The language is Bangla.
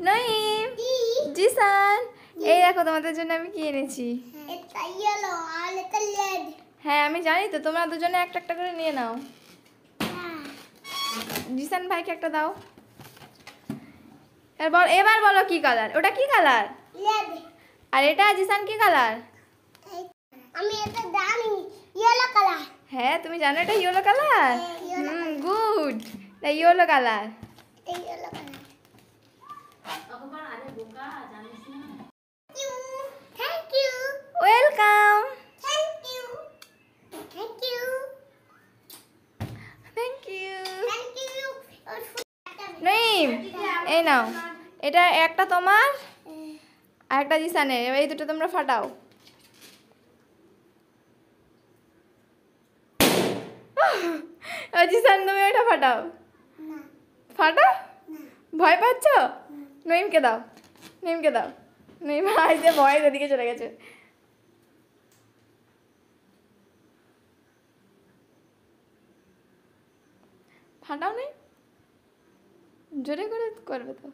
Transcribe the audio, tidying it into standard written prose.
নঈম, জিসান, এই দেখো তোমাদের জন্য আমি কি এনেছি। হ্যাঁ আমি জানি তো, তোমরা দুজনে একটা একটা করে নিয়ে নাও। জিসান ভাইকে একটা দাও। এবার বলো কি কালার? ওটা কি কালার? আর এটা জিসান কি কালার? আমি এটা জানি, ইয়েলো কালার। হ্যাঁ তুমি জানো এটা ইয়েলো কালার? গুড, এটা ইয়েলো কালার। এটা yellow colour. Thank you. Welcome. Thank you. Thank you. Thank you. Thank you. Naeem, এই নাও, এটা একটা তোমার আর একটা জিসানের। এই দুটো তোমরা ফাটাও। জিসান তুমি ওইটা ফাটাও। ফাটাও। ভয় পাচ্ছ? নঈমকে দাও, নঈমকে দাও। নঈম আইসে ভয় এদিকে চলে গেছে। ফাটাও নেই, জোরে করে করবে তো।